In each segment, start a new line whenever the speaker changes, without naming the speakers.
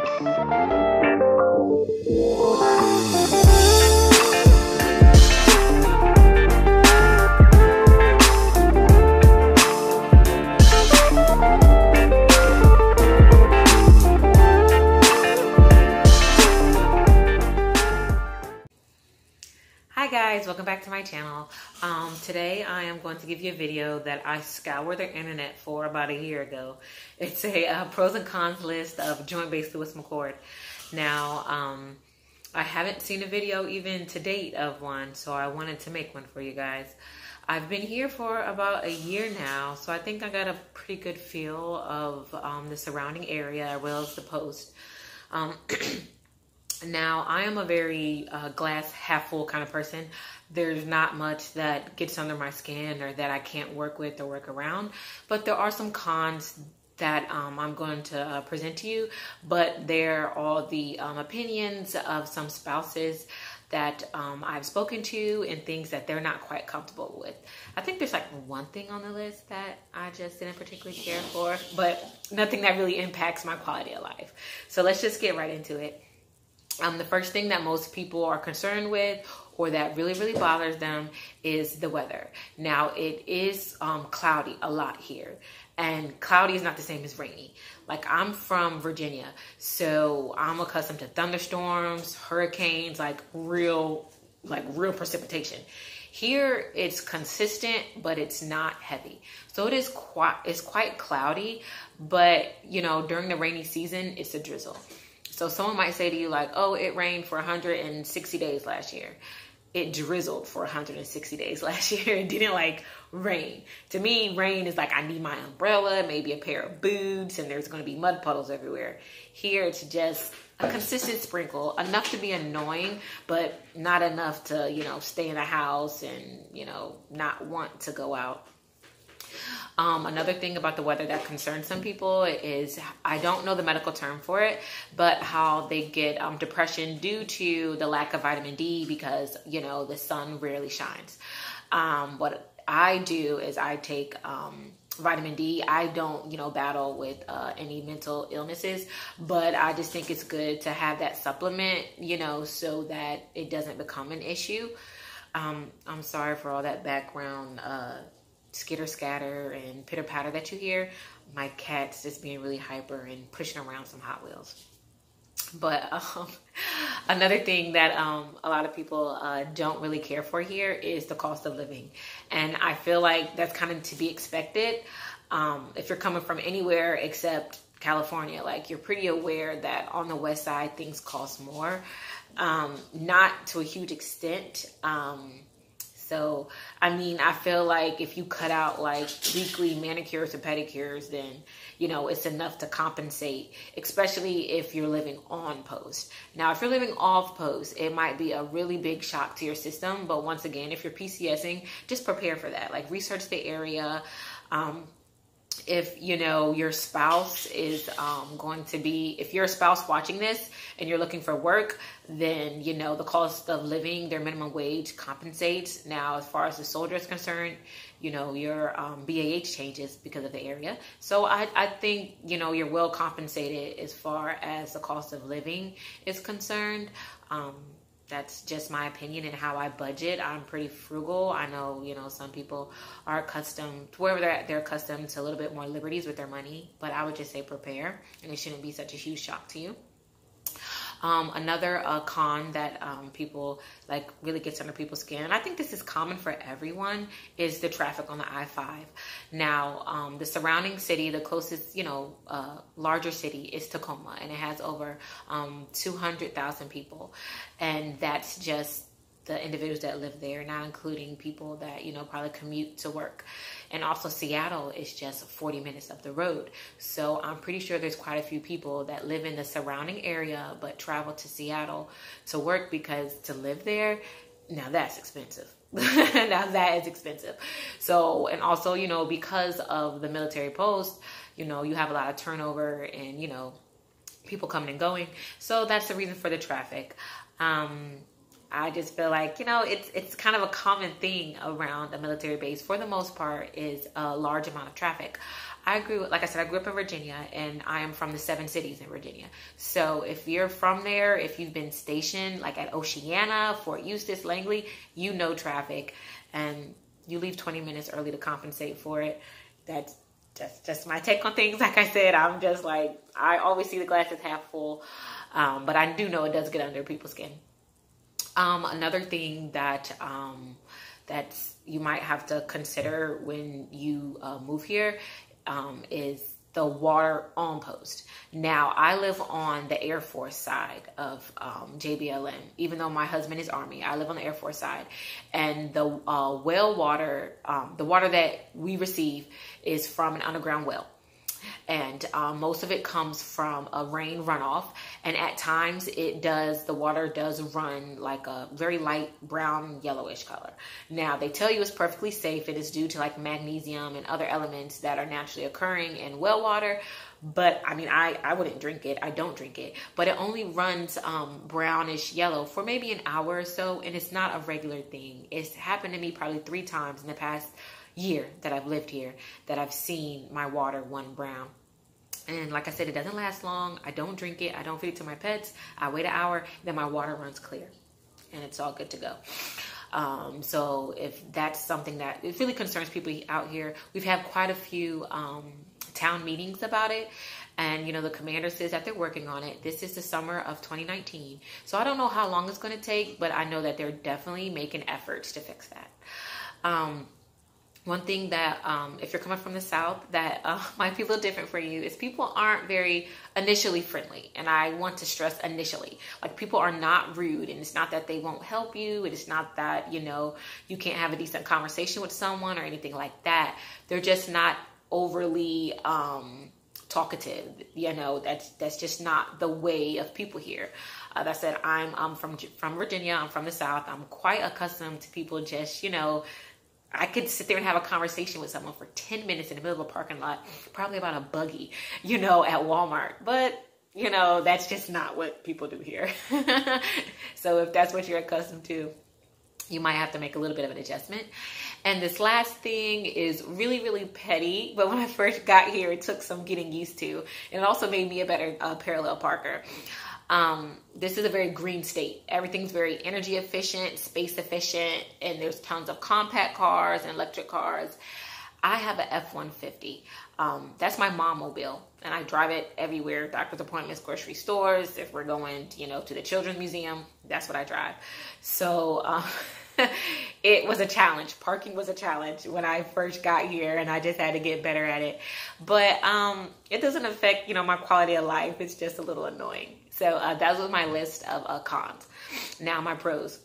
Hi guys, welcome back to my channel. Today I am going to give you a video that I scoured the internet for about a year ago. It's a pros and cons list of joint-based Lewis McCord. Now, I haven't seen a video even to date of one, so I wanted to make one for you guys. I've been here for about a year now, so I think I got a pretty good feel of the surrounding area as well as the post. Now, I am a very glass half full kind of person. There's not much that gets under my skin or that I can't work with or work around. But there are some cons that I'm going to present to you. But they're all the opinions of some spouses that I've spoken to and things that they're not quite comfortable with. I think there's like one thing on the list that I just didn't particularly care for, but nothing that really impacts my quality of life. So let's just get right into it. The first thing that most people are concerned with or that really bothers them is the weather. Now, it is cloudy a lot here. And cloudy is not the same as rainy. Like, I'm from Virginia, so I'm accustomed to thunderstorms, hurricanes, like real precipitation. Here, it's consistent, but it's not heavy. So it's quite cloudy, but, you know, during the rainy season, it's a drizzle. So someone might say to you like, oh, it rained for 160 days last year. It drizzled for 160 days last year. It didn't like rain. To me, rain is like I need my umbrella, maybe a pair of boots, and there's going to be mud puddles everywhere. Here, it's just a consistent sprinkle, enough to be annoying, but not enough to, you know, stay in the house and, you know, not want to go out. Another thing about the weather that concerns some people is, I don't know the medical term for it, but how they get depression due to the lack of vitamin D because, you know, the sun rarely shines. What I do is I take vitamin D. I don't, you know, battle with any mental illnesses, but I just think it's good to have that supplement, you know, so that it doesn't become an issue. I'm sorry for all that background skitter scatter and pitter patter that you hear. My cat's just being really hyper and pushing around some Hot Wheels. But another thing that a lot of people don't really care for here is the cost of living. And I feel like that's kind of to be expected. If you're coming from anywhere except California, like, you're pretty aware that on the west side things cost more. Not to a huge extent. So, I mean, I feel like if you cut out like weekly manicures or pedicures, then, you know, it's enough to compensate, especially if you're living on post. Now, if you're living off post, it might be a really big shock to your system. But once again, if you're PCSing, just prepare for that. Like, research the area. If, you know, your spouse is going to be, if you're a spouse watching this and you're looking for work, then, you know, the cost of living, their minimum wage compensates. Now, as far as the soldier is concerned, you know, your BAH changes because of the area. So I think, you know, you're well compensated as far as the cost of living is concerned. That's just my opinion and how I budget. I'm pretty frugal. I know, you know, some people are accustomed to wherever they're accustomed to a little bit more liberties with their money, but I would just say prepare, and it shouldn't be such a huge shock to you. Another con that people like really gets under people's skin, and I think this is common for everyone, is the traffic on the I-5. Now, the surrounding city, the closest, you know, larger city is Tacoma, and it has over 200,000 people, and that's just the individuals that live there, not including people that, you know, probably commute to work. And also Seattle is just 40 minutes up the road. So I'm pretty sure there's quite a few people that live in the surrounding area but travel to Seattle to work, because to live there, now that's expensive. Now that is expensive. So, and also, you know, because of the military post, you know, you have a lot of turnover and, you know, people coming and going. So that's the reason for the traffic. I just feel like, you know, it's kind of a common thing around a military base for the most part is a large amount of traffic. Like I said, I grew up in Virginia, and I am from the 7 cities in Virginia. So if you're from there, if you've been stationed like at Oceana, Fort Eustis, Langley, you know traffic, and you leave 20 minutes early to compensate for it. That's just my take on things. Like I said, I'm just like, I always see the glass as half full, but I do know it does get under people's skin. Another thing that you might have to consider when you move here is the water on post. Now, I live on the Air Force side of JBLM. Even though my husband is Army, I live on the Air Force side. And the well water, the water that we receive is from an underground well. And most of it comes from a rain runoff. And at times the water does run like a very light brown, yellowish color. Now, they tell you it's perfectly safe. It is due to like magnesium and other elements that are naturally occurring in well water. But I mean, I wouldn't drink it. I don't drink it. But it only runs brownish yellow for maybe an hour or so. And it's not a regular thing. It's happened to me probably 3 times in the past year that I've lived here that I've seen my water run brown. And like I said, it doesn't last long. I don't drink it. I don't feed it to my pets. I wait an hour, then my water runs clear, and it's all good to go. So if that's something that it really concerns people out here, we've had quite a few town meetings about it. And, you know, the commander says that they're working on it. This is the summer of 2019. So I don't know how long it's going to take, but I know that they're definitely making efforts to fix that. One thing that, if you're coming from the South, that might be a little different for you is people aren't very initially friendly. And I want to stress initially. Like, people are not rude, and it's not that they won't help you. It's not that, you know, you can't have a decent conversation with someone or anything like that. They're just not overly talkative. You know, that's just not the way of people here. That said, I'm from Virginia. I'm from the South. I'm quite accustomed to people just, you know, I could sit there and have a conversation with someone for 10 minutes in the middle of a parking lot, probably about a buggy, you know, at Walmart. But, you know, that's just not what people do here. So if that's what you're accustomed to, you might have to make a little bit of an adjustment. And this last thing is really, really petty. But when I first got here, it took some getting used to. And it also made me a better parallel parker. This is a very green state. Everything's very energy efficient, space efficient, and there's tons of compact cars and electric cars. I have an F-150. That's my mom mobile, and I drive it everywhere. Doctor's appointments, grocery stores. If we're going, you know, to the Children's Museum, that's what I drive. So, it was a challenge. Parking was a challenge when I first got here, and I just had to get better at it. But it doesn't affect, you know, my quality of life. It's just a little annoying. So that was my list of cons. Now my pros.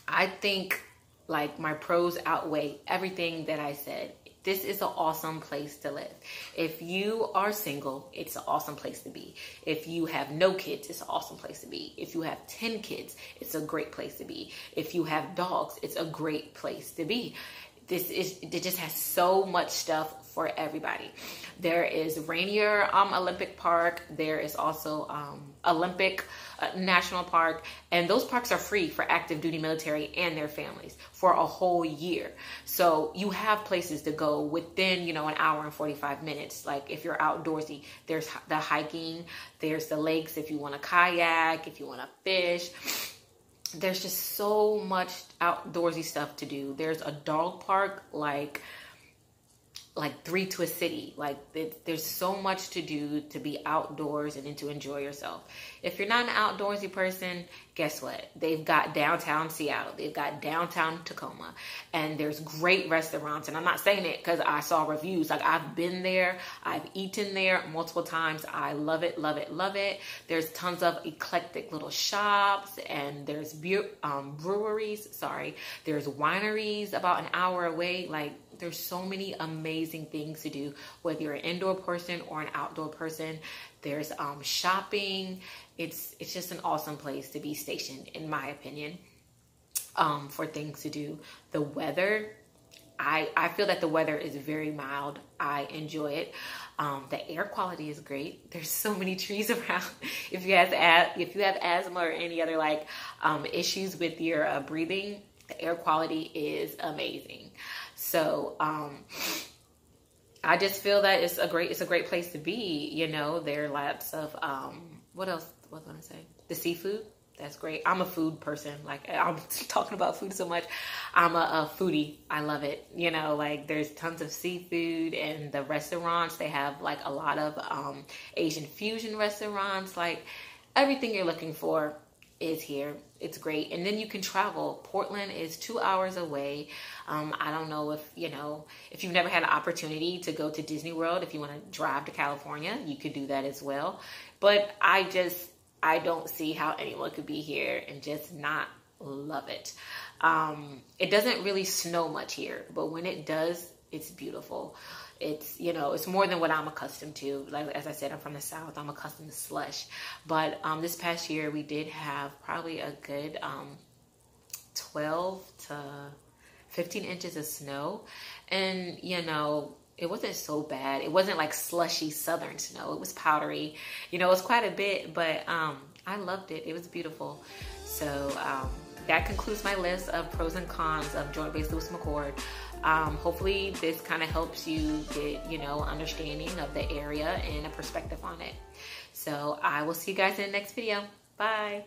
I think like my pros outweigh everything that I said. This is an awesome place to live. If you are single, it's an awesome place to be. If you have no kids, it's an awesome place to be. If you have 10 kids, it's a great place to be. If you have dogs, it's a great place to be. It just has so much stuff for everybody. There is Rainier Olympic Park. There is also Olympic National Park. And those parks are free for active duty military and their families for a whole year. So you have places to go within, you know, an hour and 45 minutes. Like if you're outdoorsy, there's the hiking, there's the lakes if you want to kayak, if you want to fish. There's just so much outdoorsy stuff to do. There's a dog park like 3 to a city. Like there's so much to do to be outdoors and to enjoy yourself. If you're not an outdoorsy person, guess what? They've got downtown Seattle. They've got downtown Tacoma. And there's great restaurants. And I'm not saying it because I saw reviews. Like I've been there. I've eaten there multiple times. I love it, love it, love it. There's tons of eclectic little shops. And there's breweries. Sorry. There's wineries about an hour away. Like there's so many amazing things to do, whether you're an indoor person or an outdoor person. There's shopping. It's just an awesome place to be stationed, in my opinion, for things to do. The weather, I feel that the weather is very mild. I enjoy it. The air quality is great. There's so many trees around. If you have asthma or any other like issues with your breathing, the air quality is amazing. So I just feel that it's a great place to be. You know, there are lots of what else was I gonna say? The seafood. That's great. I'm a food person. Like, I'm talking about food so much. I'm a foodie. I love it. You know, like there's tons of seafood, and the restaurants, they have like a lot of Asian fusion restaurants. Like everything you're looking for is here. It's great. And then you can travel. Portland is 2 hours away. I don't know if you've never had an opportunity to go to Disney World, if you want to drive to California, you could do that as well. But I don't see how anyone could be here and just not love it. It doesn't really snow much here, but when it does, it's beautiful. It's, it's more than what I'm accustomed to. Like, as I said, I'm from the South. I'm accustomed to slush. But this past year, we did have probably a good 12 to 15 inches of snow. And, it wasn't so bad. It wasn't like slushy southern snow. It was powdery. It was quite a bit, but I loved it. It was beautiful. So that concludes my list of pros and cons of Joint Base Lewis McChord. Hopefully this kind of helps you get, understanding of the area and a perspective on it. So I will see you guys in the next video. Bye.